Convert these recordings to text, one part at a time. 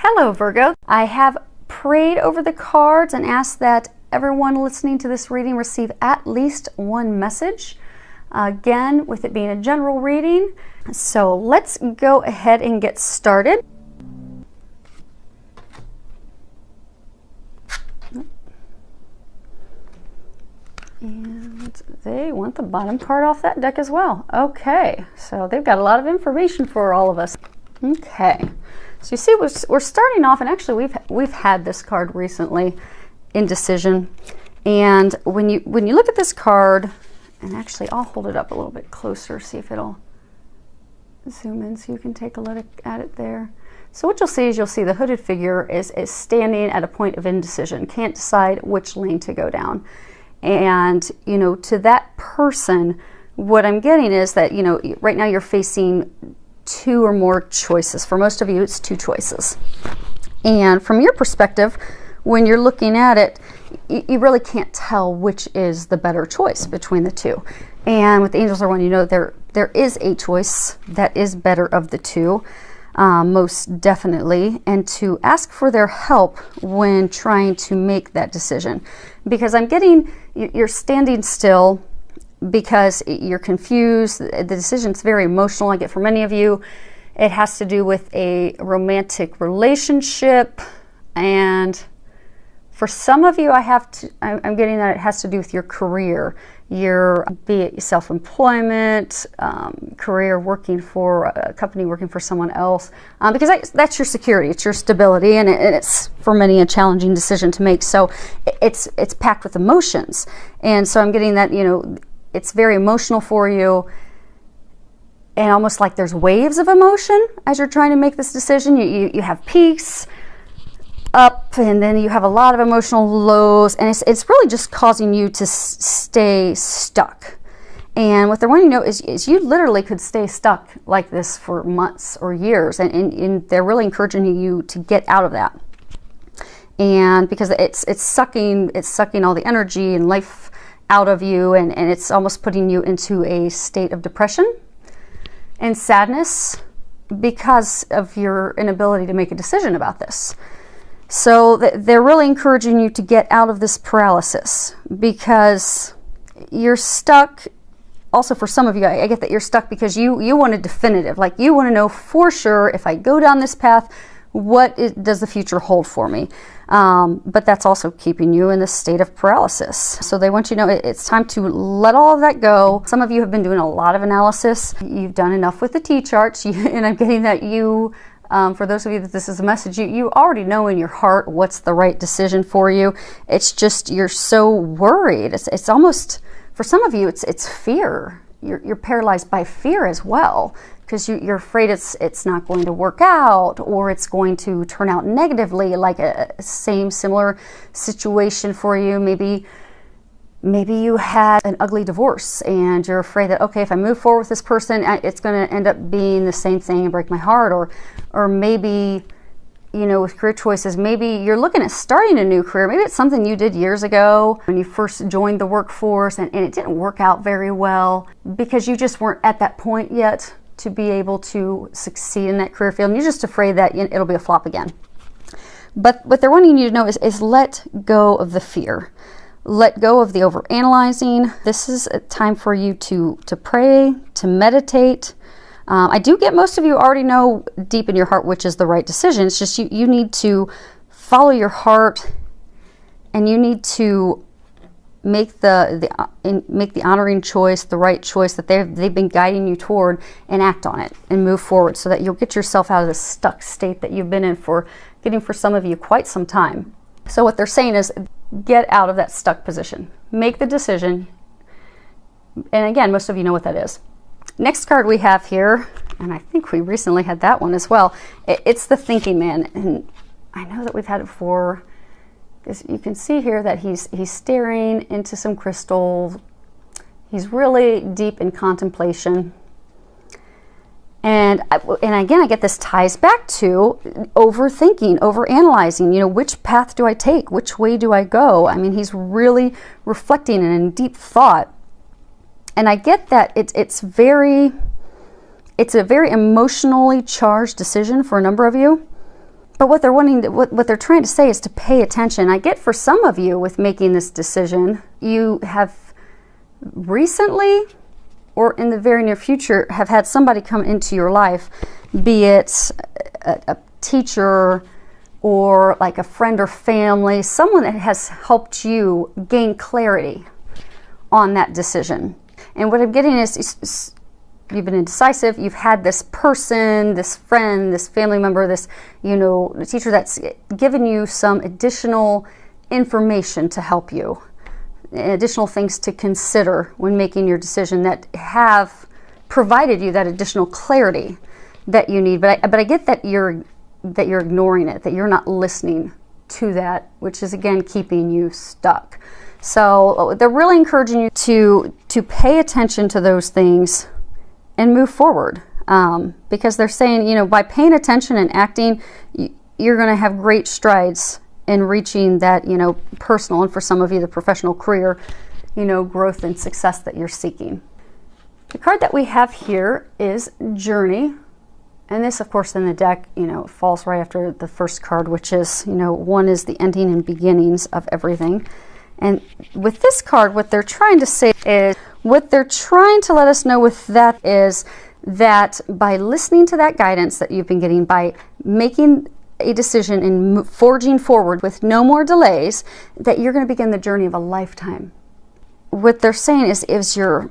Hello, Virgo. I have prayed over the cards and asked that everyone listening to this reading receive at least one message. Again, with it being a general reading. So let's go ahead and get started. And they want the bottom card off that deck as well. Okay, so they've got a lot of information for all of us. Okay, so you see we're starting off, and actually we've had this card recently, indecision. And when you look at this card, and actually I'll hold it up a little bit closer, see if it'll zoom in so you can take a look at it there. So what you'll see is the hooded figure is standing at a point of indecision, can't decide which lane to go down. And, you know, to that person, what I'm getting is that, you know, right now you're facing two or more choices. For most of you, it's two choices. And from your perspective, when you're looking at it, you really can't tell which is the better choice between the two. And with the angels are wanting you to know there is a choice that is better of the two, most definitely, and to ask for their help when trying to make that decision. Because I'm getting, you're standing still because you're confused. The decision's very emotional. I get for many of you, it has to do with a romantic relationship, and for some of you, I'm getting that it has to do with your career, be it self-employment, career working for a company, working for someone else, because that's your security, it's your stability, and it's for many a challenging decision to make. So it's packed with emotions, and so I'm getting that, you know, it's very emotional for you, and almost like there's waves of emotion as you're trying to make this decision. You have peaks, up, and then you have a lot of emotional lows, and it's really just causing you to stay stuck. And what they're wanting to know is you literally could stay stuck like this for months or years, and they're really encouraging you to get out of that. And because it's sucking all the energy and life out of you, and it's almost putting you into a state of depression and sadness because of your inability to make a decision about this. So they're really encouraging you to get out of this paralysis because you're stuck. Also, for some of you, I get that you're stuck because you want a definitive, like you want to know for sure, if I go down this path, does the future hold for me? But that's also keeping you in this state of paralysis. So they want you to know it's time to let all of that go. Some of you have been doing a lot of analysis. You've done enough with the T-charts, and I'm getting that for those of you that this is a message, you already know in your heart what's the right decision for you. It's just you're so worried. It's almost, for some of you, it's fear. You're paralyzed by fear as well, because you're afraid it's not going to work out, or it's going to turn out negatively, like a similar situation for you. Maybe you had an ugly divorce and you're afraid that, okay, if I move forward with this person, it's going to end up being the same thing and break my heart. Or maybe, you know, with career choices, maybe you're looking at starting a new career. Maybe it's something you did years ago when you first joined the workforce, and it didn't work out very well because you just weren't at that point yet to be able to succeed in that career field. And you're just afraid that it'll be a flop again. But what they're wanting you to know is let go of the fear. Let go of the overanalyzing. This is a time for you to pray, to meditate. I do get most of you already know deep in your heart which is the right decision. It's just you need to follow your heart, and you need to make the honoring choice, the right choice that they've been guiding you toward, and act on it and move forward so that you'll get yourself out of this stuck state that you've been in for some of you quite some time. So what they're saying is, get out of that stuck position. Make the decision. And again, most of you know what that is. Next card we have here, and I think we recently had that one as well. It's the thinking man. And I know that we've had it before, because you can see here that he's staring into some crystal. He's really deep in contemplation. And again, I get this ties back to overthinking, overanalyzing. You know, which path do I take? Which way do I go? I mean, he's really reflecting and in deep thought. And I get that it's a very emotionally charged decision for a number of you. But what they're wanting to, what they're trying to say is to pay attention. I get for some of you with making this decision, you have recently or in the very near future have had somebody come into your life, be it a teacher or like a friend or family, someone that has helped you gain clarity on that decision. And what I'm getting is you've been indecisive, you've had this person, this friend, this family member, this, you know, teacher that's given you some additional information to help you, additional things to consider when making your decision that have provided you that additional clarity that you need. But I get that you're ignoring it, that you're not listening to that, which is again keeping you stuck. So they're really encouraging you to pay attention to those things and move forward, because they're saying, you know, by paying attention and acting, you're going to have great strides in reaching that, you know, personal, and for some of you, the professional career, you know, growth and success that you're seeking. The card that we have here is Journey. And this, of course, in the deck, you know, falls right after the first card, which is, you know, one is the ending and beginnings of everything. And with this card, what they're trying to say is, what they're trying to let us know with that is that by listening to that guidance that you've been getting, by making a decision and forging forward with no more delays, that you're going to begin the journey of a lifetime. What they're saying is you're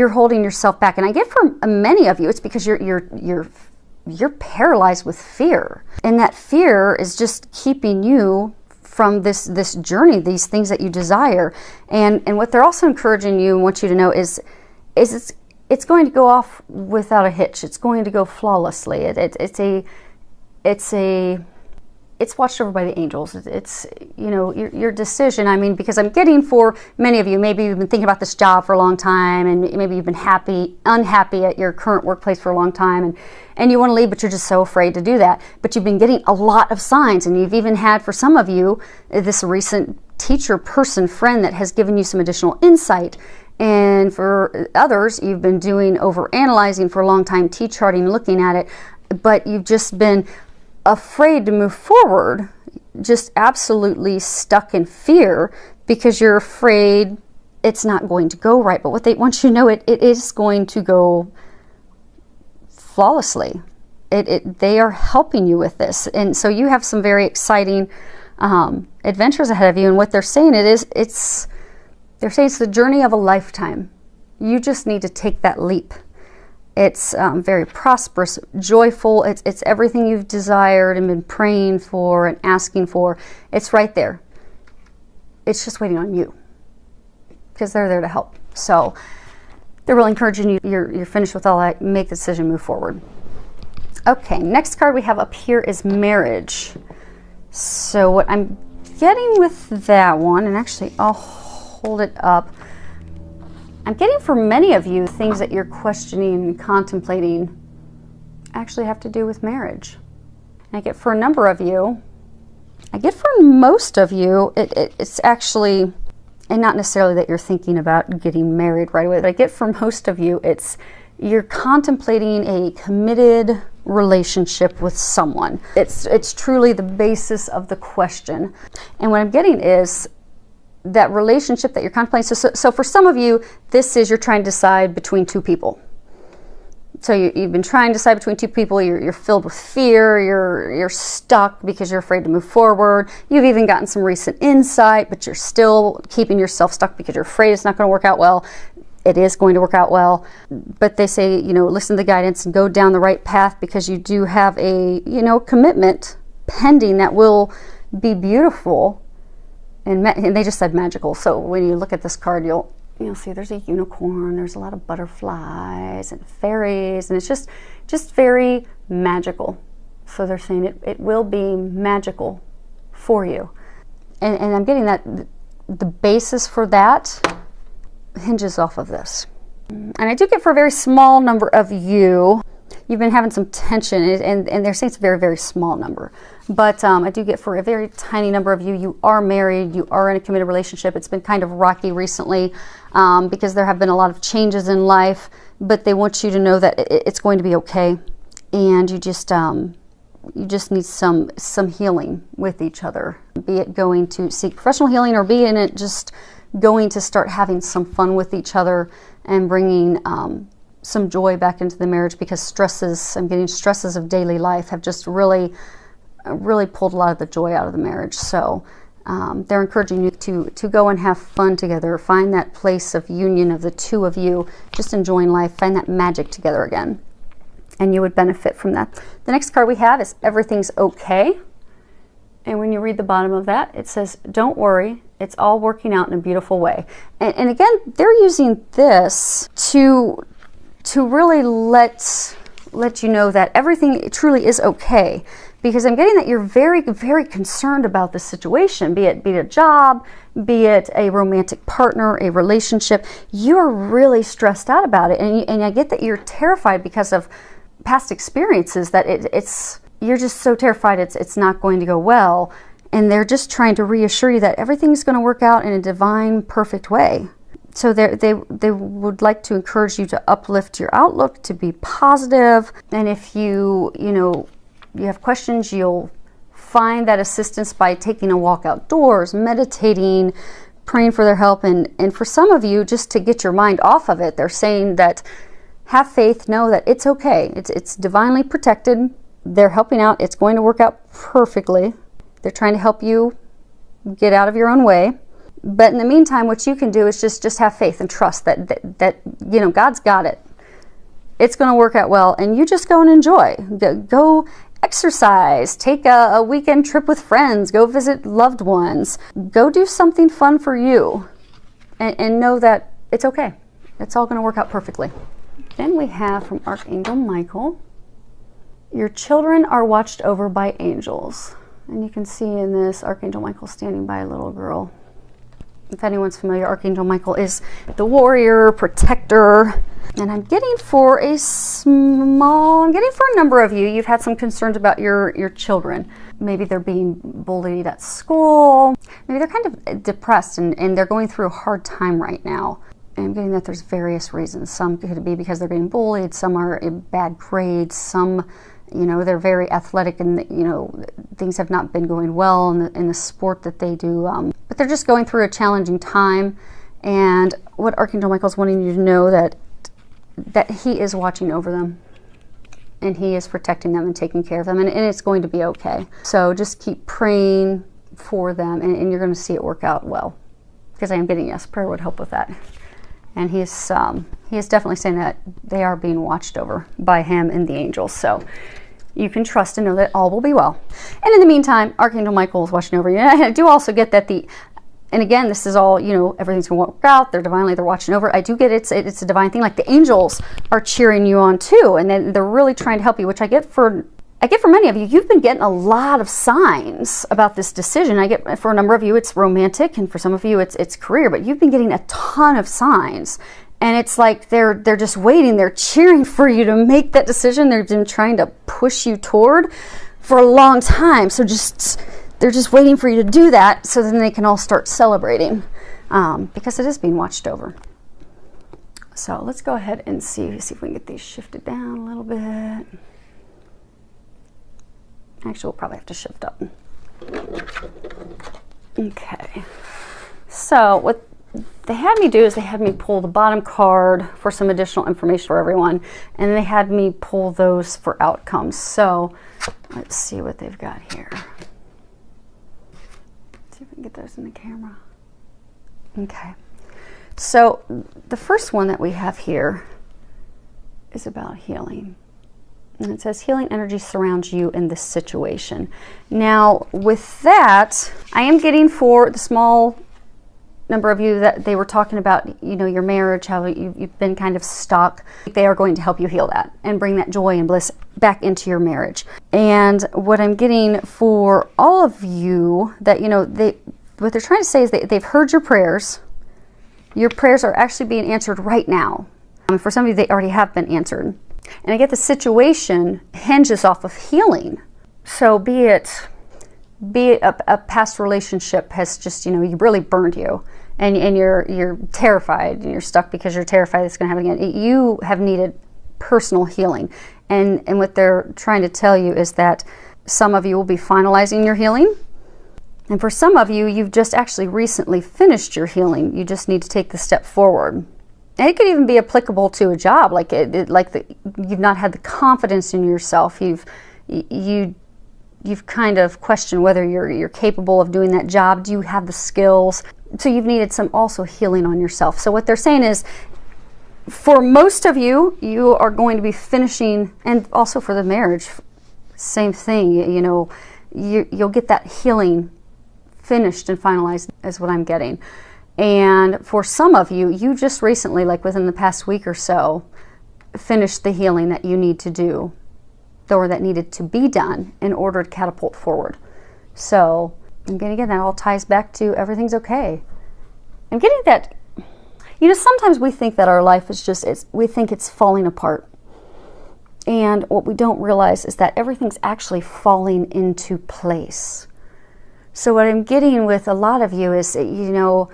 holding yourself back. And I get for many of you, it's because you're paralyzed with fear. And that fear is just keeping you from this journey, these things that you desire. And what they're also encouraging you and want you to know is it's going to go off without a hitch. It's going to go flawlessly. It's watched over by the angels. It's, you know, your decision. I mean, because I'm getting for many of you, maybe you've been thinking about this job for a long time, and maybe you've been unhappy at your current workplace for a long time, and you want to leave, but you're just so afraid to do that. But you've been getting a lot of signs, and you've even had, for some of you, this recent teacher, person, friend that has given you some additional insight. And for others, you've been doing over-analyzing for a long time, T-charting, looking at it, but you've just been afraid to move forward, just absolutely stuck in fear because you're afraid it's not going to go right. But what they want you to know, it is going to go flawlessly. They are helping you with this. And so you have some very exciting adventures ahead of you. And what they're saying they're saying it's the journey of a lifetime. You just need to take that leap. It's very prosperous, joyful. It's everything you've desired and been praying for and asking for. It's right there. It's just waiting on you because they're there to help. So they're really encouraging you. You're finished with all that. Make the decision, move forward. Okay, next card we have up here is Marriage. So what I'm getting with that one, and actually I'll hold it up. I'm getting for many of you, things that you're questioning and contemplating actually have to do with marriage. And I get for a number of you, I get for most of you, it's actually, and not necessarily that you're thinking about getting married right away, but I get for most of you, it's you're contemplating a committed relationship with someone. It's truly the basis of the question. And what I'm getting is that relationship that you're contemplating. So for some of you, this is you're trying to decide between two people. So you've been trying to decide between two people. You're filled with fear. You're stuck because you're afraid to move forward. You've even gotten some recent insight, but you're still keeping yourself stuck because you're afraid it's not going to work out well. It is going to work out well. But they say, you know, listen to the guidance and go down the right path because you do have a, you know, commitment pending that will be beautiful. And they just said magical. So when you look at this card, you'll see there's a unicorn, there's a lot of butterflies and fairies, and it's just very magical. So they're saying it will be magical for you. And I'm getting that the basis for that hinges off of this. And I do get for a very small number of you, you've been having some tension, and they're saying it's a very, very small number. But I do get for a very tiny number of you, you are married, you are in a committed relationship. It's been kind of rocky recently because there have been a lot of changes in life, but they want you to know that it's going to be okay. And you just you just need some healing with each other, be it going to seek professional healing or be it just going to start having some fun with each other and bringing some joy back into the marriage, because I'm getting stresses of daily life have just really pulled a lot of the joy out of the marriage. So they're encouraging you to go and have fun together, find that place of union of the two of you, just enjoying life, find that magic together again. And you would benefit from that. The next card we have is Everything's Okay. And when you read the bottom of that, it says, don't worry, it's all working out in a beautiful way. And again, they're using this to really let you know that everything truly is okay. Because I'm getting that you're very, very concerned about the situation, be it a job, be it a romantic partner, a relationship. You're really stressed out about it. And I get that you're terrified because of past experiences, that you're just so terrified it's not going to go well. And they're just trying to reassure you that everything's going to work out in a divine, perfect way. So they would like to encourage you to uplift your outlook, to be positive. And if you have questions, you'll find that assistance by taking a walk outdoors, meditating, praying for their help. And for some of you, just to get your mind off of it, they're saying that have faith, know that it's okay. It's divinely protected. They're helping out. It's going to work out perfectly. They're trying to help you get out of your own way. But in the meantime, what you can do is just have faith and trust that God's got it. It's going to work out well, and you just go and enjoy. Go exercise, take a weekend trip with friends, go visit loved ones, go do something fun for you, and know that it's okay. It's all going to work out perfectly. Then we have from Archangel Michael, your children are watched over by angels. And you can see in this Archangel Michael standing by a little girl. If anyone's familiar, Archangel Michael is the warrior, protector. And I'm getting for a number of you, you've had some concerns about your children. Maybe they're being bullied at school. Maybe they're kind of depressed and they're going through a hard time right now. And I'm getting that there's various reasons. Some could be because they're getting bullied. Some are in bad grades. Some, they're very athletic and, things have not been going well in the sport that they do. But they're just going through a challenging time. And what Archangel Michael's wanting you to know that he is watching over them. And he is protecting them and taking care of them. And it's going to be okay. So just keep praying for them and you're going to see it work out well. Because I am getting, yes, prayer would help with that. And he is definitely saying that they are being watched over by him and the angels. So you can trust and know that all will be well. And in the meantime, Archangel Michael is watching over you. And I do also get that and again, this is all, everything's going to work out. They're watching over. I do get it's a divine thing. Like the angels are cheering you on too. And then they're really trying to help you, which I get for many of you. You've been getting a lot of signs about this decision. I get for a number of you, it's romantic. And for some of you, it's career. But you've been getting a ton of signs. And it's like they're just waiting. They're cheering for you to make that decision. They've been trying to push you toward for a long time. So they're just waiting for you to do that so then they can all start celebrating because it is being watched over. So let's go ahead and see if we can get these shifted down a little bit. Actually, we'll probably have to shift up. Okay. So what they had me do is they had me pull the bottom card for some additional information for everyone, and they had me pull those for outcomes. So let's see what they've got here. See if we can get those in the camera. Okay. So the first one that we have here is about healing. And it says healing energy surrounds you in this situation. Now with that, I am getting for the small number of you that they were talking about, your marriage, how you've been kind of stuck. They are going to help you heal that and bring that joy and bliss back into your marriage. And what I'm getting for all of you that, what they're trying to say is they've heard your prayers. Your prayers are actually being answered right now. For some of you, they already have been answered. And I get the situation hinges off of healing. So be it a past relationship has just, you really burned you and you're terrified and you're stuck because you're terrified it's going to happen again. You have needed personal healing. And what they're trying to tell you is that some of you will be finalizing your healing. And for some of you, you've just actually recently finished your healing. You just need to take the step forward. And it could even be applicable to a job, like you've not had the confidence in yourself. You've kind of questioned whether you're capable of doing that job. Do you have the skills? So you've needed some also healing on yourself. So what they're saying is, for most of you, you are going to be finishing, and also for the marriage, same thing. You know, you'll get that healing finished and finalized, is what I'm getting. And for some of you, you just recently, like within the past week or so, finished the healing that you need to do, or that needed to be done in order to catapult forward. So, again, that all ties back to everything's okay. I'm getting that, you know, sometimes we think that our life is just, we think it's falling apart. And what we don't realize is that everything's actually falling into place. So what I'm getting with a lot of you is, you know,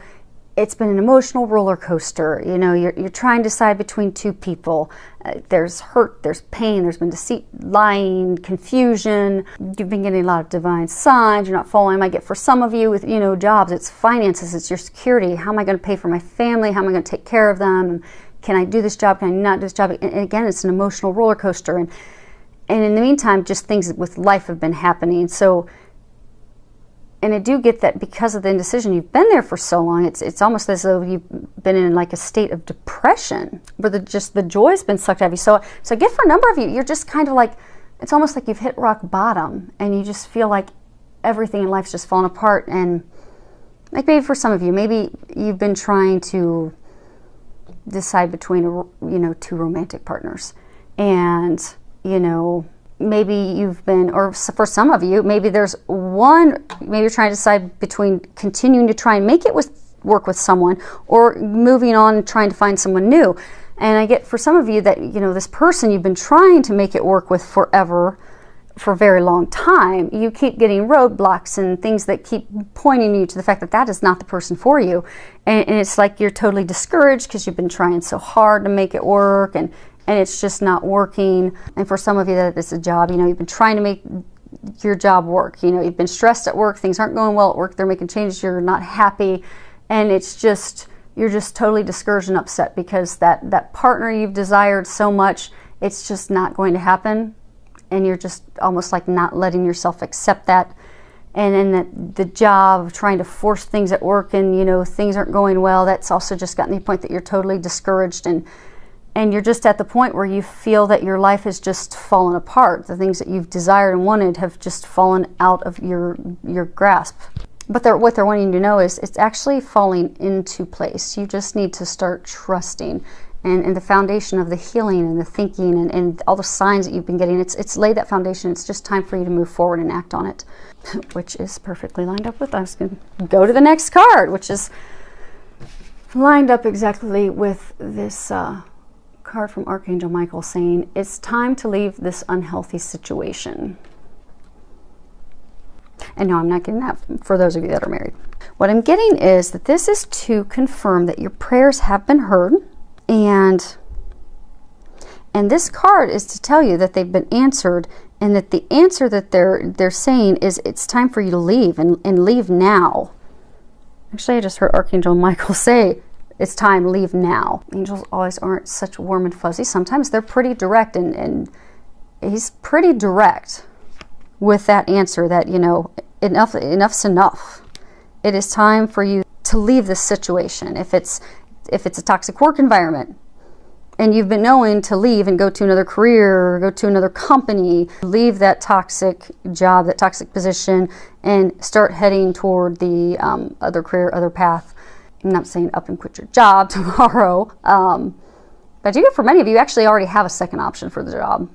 it's been an emotional roller coaster. You know, you're trying to decide between two people. There's hurt, there's pain, there's been deceit, lying, confusion. You've been getting a lot of divine signs. You're not following. I might get for some of you with, you know, jobs, it's finances, it's your security. How am I going to pay for my family? How am I going to take care of them? Can I do this job? Can I not do this job? And again, it's an emotional roller coaster. And in the meantime, just things with life have been happening. So, and I do get that because of the indecision, you've been there for so long, it's almost as though you've been in like a state of depression where just the joy's been sucked out of you. So I get for a number of you, you're just kind of like, it's almost like you've hit rock bottom and you just feel like everything in life's just fallen apart. And like maybe for some of you, maybe you've been trying to decide between, you know, two romantic partners. And, you know, maybe you've been, or for some of you, maybe there's one, maybe you're trying to decide between continuing to try and make it work with someone or moving on and trying to find someone new. And I get for some of you that, you know, this person you've been trying to make it work with forever, for a very long time, you keep getting roadblocks and things that keep pointing you to the fact that that is not the person for you. And it's like you're totally discouraged because you've been trying so hard to make it work and it's just not working. And for some of you that it's a job, you know, you've been trying to make your job work. You know, you've been stressed at work, things aren't going well at work, they're making changes, you're not happy. And it's just, you're just totally discouraged and upset because that partner you've desired so much, it's just not going to happen. And you're just almost like not letting yourself accept that. And then the job of trying to force things at work and, you know, things aren't going well, that's also just gotten to the point that you're totally discouraged and you're just at the point where you feel that your life has just fallen apart. The things that you've desired and wanted have just fallen out of your grasp. But what they're wanting you to know is it's actually falling into place. You just need to start trusting. And the foundation of the healing and the thinking and all the signs that you've been getting, it's laid that foundation. It's just time for you to move forward and act on it, which is perfectly lined up with, I was going to go to the next card, which is lined up exactly with this card from Archangel Michael saying, it's time to leave this unhealthy situation. And no, I'm not getting that for those of you that are married. What I'm getting is that this is to confirm that your prayers have been heard. And this card is to tell you that they've been answered, and that the answer that they're saying is it's time for you to leave and leave now. Actually, I just heard Archangel Michael say it's time, leave now. Angels always aren't such warm and fuzzy. Sometimes they're pretty direct, and he's pretty direct with that answer that, you know, enough's enough. It is time for you to leave this situation. If it's a toxic work environment and you've been knowing to leave and go to another career or go to another company, leave that toxic job, that toxic position, and start heading toward the other career, other path. I'm not saying up and quit your job tomorrow, but you get for many of you actually already have a second option for the job,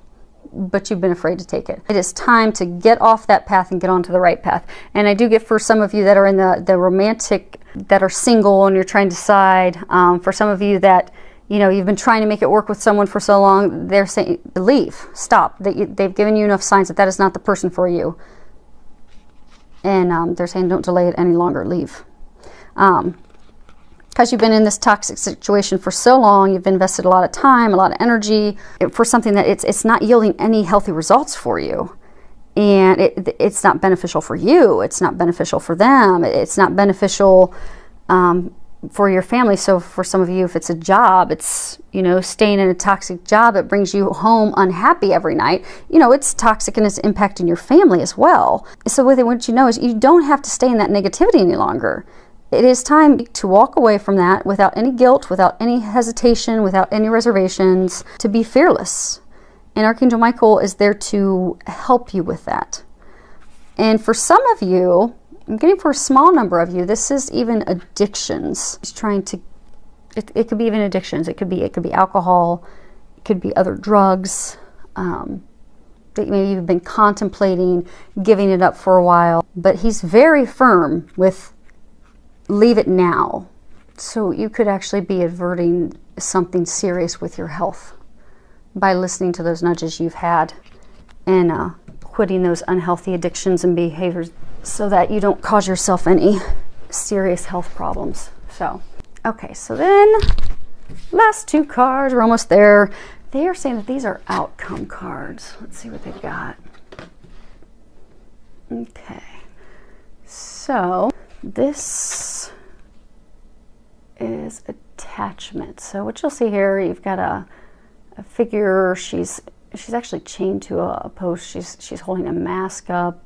but you've been afraid to take it. It is time to get off that path and get onto the right path. And I do get for some of you that are in the romantic, that are single and you're trying to decide, for some of you that, you know, you've been trying to make it work with someone for so long, they're saying, leave, stop. They've given you enough signs that that is not the person for you. And they're saying, don't delay it any longer, leave. Because you've been in this toxic situation for so long, you've invested a lot of time, a lot of energy for something that it's not yielding any healthy results for you. and it's not beneficial for you. It's not beneficial for them. It's not beneficial for your family. So for some of you, if it's a job, it's, you know, staying in a toxic job that brings you home unhappy every night, you know, it's toxic and it's impacting your family as well. So what they want you to know is you don't have to stay in that negativity any longer. It is time to walk away from that without any guilt, without any hesitation, without any reservations, to be fearless. And Archangel Michael is there to help you with that. And for some of you, I'm getting for a small number of you, this is even addictions. It's trying to, it could be even addictions. It could be alcohol. It could be other drugs. That maybe you've been contemplating giving it up for a while. But he's very firm with leave it now. So you could actually be averting something serious with your health by listening to those nudges you've had and quitting those unhealthy addictions and behaviors, so that you don't cause yourself any serious health problems. So, okay, so then last two cards, we're almost there. They are saying that these are outcome cards. Let's see what they've got. Okay, so this is attachment. So what you'll see here, you've got a figure. She's actually chained to a post. She's holding a mask up.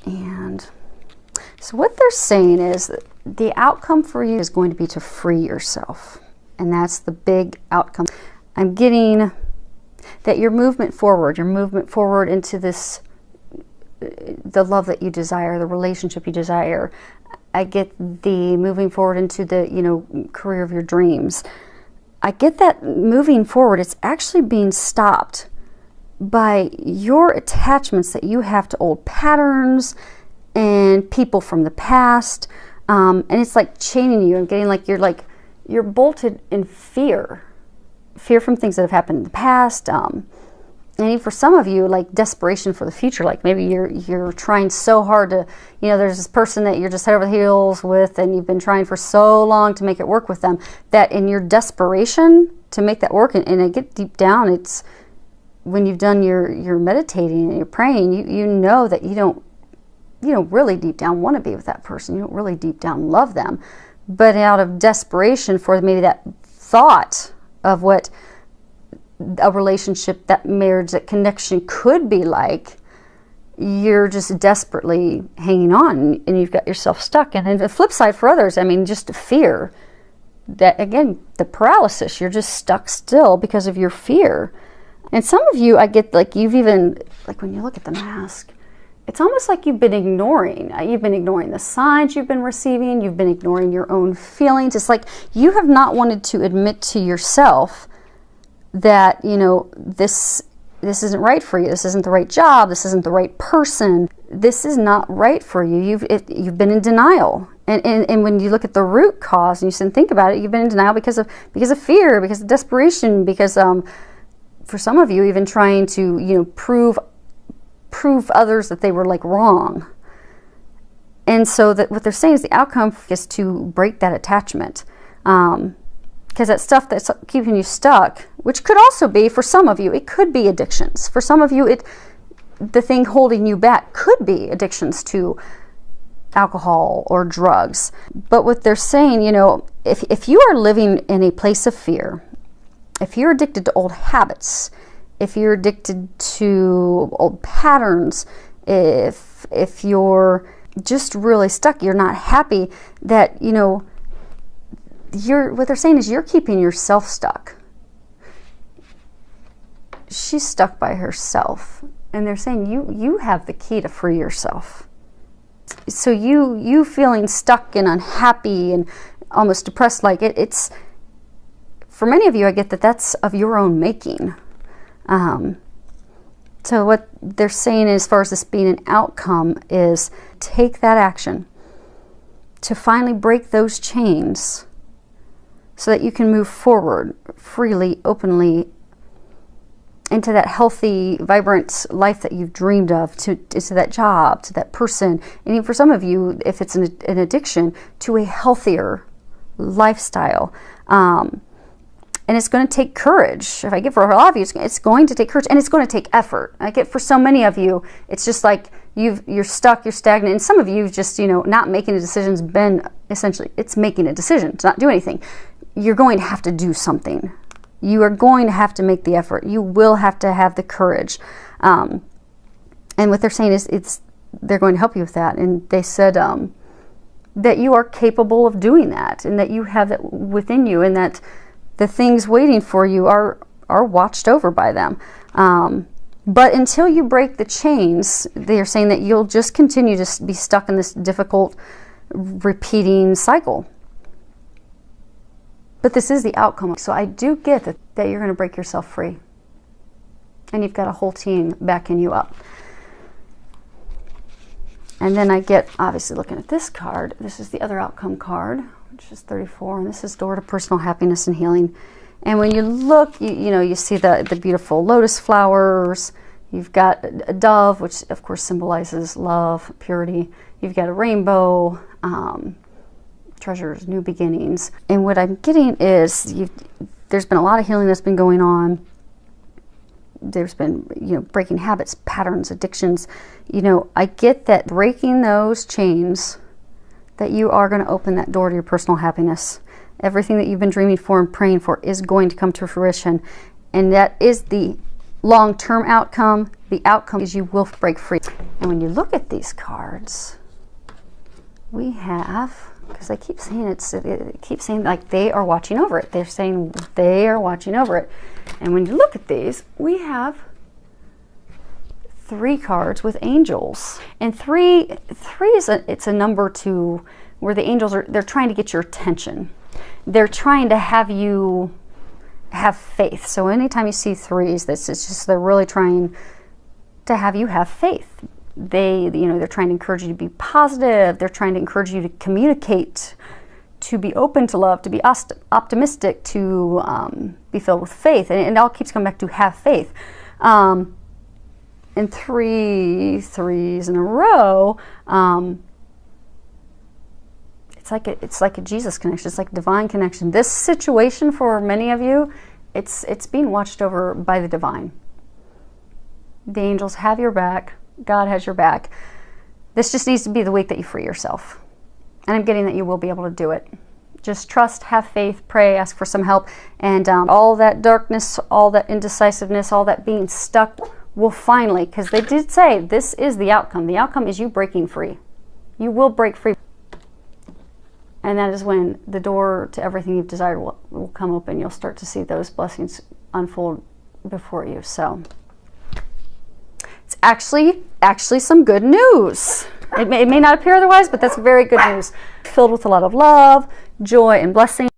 And so what they're saying is that the outcome for you is going to be to free yourself. And that's the big outcome. I'm getting that your movement forward into this, the love that you desire, the relationship you desire. I get the moving forward into the, you know, career of your dreams. I get that moving forward, it's actually being stopped by your attachments that you have to old patterns and people from the past, and it's like chaining you and getting like you're bolted in fear from things that have happened in the past, and even for some of you, like desperation for the future. Like maybe you're trying so hard to, you know, there's this person that you're just head over heels with, and you've been trying for so long to make it work with them, that in your desperation to make that work, and I get deep down, it's when you've done your meditating and you're praying, you know that you don't really deep down want to be with that person. You don't really deep down love them. But out of desperation for maybe that thought of what a relationship, that marriage, that connection could be like, you're just desperately hanging on and you've got yourself stuck. And then the flip side for others, I mean, just fear. That, again, the paralysis, you're just stuck still because of your fear. And some of you, I get like you've even, like when you look at the mask, it's almost like you've been ignoring. You've been ignoring the signs you've been receiving. You've been ignoring your own feelings. It's like you have not wanted to admit to yourself that, you know, this isn't right for you. This isn't the right job. This isn't the right person. This is not right for you. You've been in denial. And when you look at the root cause and you sit and think about it, you've been in denial because of fear, because of desperation, because for some of you, even trying to, you know, prove others that they were like wrong. And so that what they're saying is the outcome is to break that attachment. Because that stuff that's keeping you stuck, which could also be, for some of you, it could be addictions. For some of you, the thing holding you back could be addictions to alcohol or drugs. But what they're saying, you know, if you are living in a place of fear, if you're addicted to old habits, if you're addicted to old patterns, if you're just really stuck, you're not happy, that, you know, what they're saying is you're keeping yourself stuck. She's stuck by herself. And they're saying you have the key to free yourself. So you feeling stuck and unhappy and almost depressed, like it's, for many of you, I get that that's of your own making. So what they're saying as far as this being an outcome is take that action to finally break those chains so that you can move forward freely, openly into that healthy, vibrant life that you've dreamed of, to that job, to that person. And even for some of you, if it's an addiction, to a healthier lifestyle. And it's going to take courage. If I get for a lot of you, it's going to take courage, and it's going to take effort. I get for so many of you, it's just like you're stuck, you're stagnant. And some of you just, not making a decision's been essentially, it's making a decision to not do anything. You're going to have to do something. You are going to have to make the effort. You will have to have the courage. And what they're saying is they're going to help you with that. And they said that you are capable of doing that, and that you have that within you, and that the things waiting for you are watched over by them. But until you break the chains, they're saying that you'll just continue to be stuck in this difficult, repeating cycle. But this is the outcome. So I do get that you're going to break yourself free. And you've got a whole team backing you up. And then I get, obviously looking at this card, this is the other outcome card, which is 34, and this is door to personal happiness and healing. And when you look, you see the beautiful lotus flowers. You've got a dove, which of course symbolizes love, purity. You've got a rainbow, treasures, new beginnings. And what I'm getting is there's been a lot of healing that's been going on. There's been, breaking habits, patterns, addictions. I get that breaking those chains, that you are going to open that door to your personal happiness. Everything that you've been dreaming for and praying for is going to come to fruition. And that is the long-term outcome. The outcome is you will break free. And when you look at these cards, we have, because I keep saying it keeps saying like they are watching over it. They're saying they are watching over it. And when you look at these, we have 3 cards with angels. And three is it's a number where the angels they're trying to get your attention. They're trying to have you have faith. So anytime you see 3s, it's just they're really trying to have you have faith. They're trying to encourage you to be positive. They're trying to encourage you to communicate, to be open to love, to be optimistic, to be filled with faith. And it all keeps coming back to have faith. And 3 threes in a row, it's like a Jesus connection. It's like a divine connection. This situation for many of you, it's being watched over by the divine. The angels have your back. God has your back. This just needs to be the week that you free yourself. And I'm getting that you will be able to do it. Just trust, have faith, pray, ask for some help. And all that darkness, all that indecisiveness, all that being stuck will finally, because they did say this is the outcome. The outcome is you breaking free. You will break free. And that is when the door to everything you've desired will come open. You'll start to see those blessings unfold before you. So it's actually some good news. It may not appear otherwise, but that's very good news. Filled with a lot of love, joy, and blessing.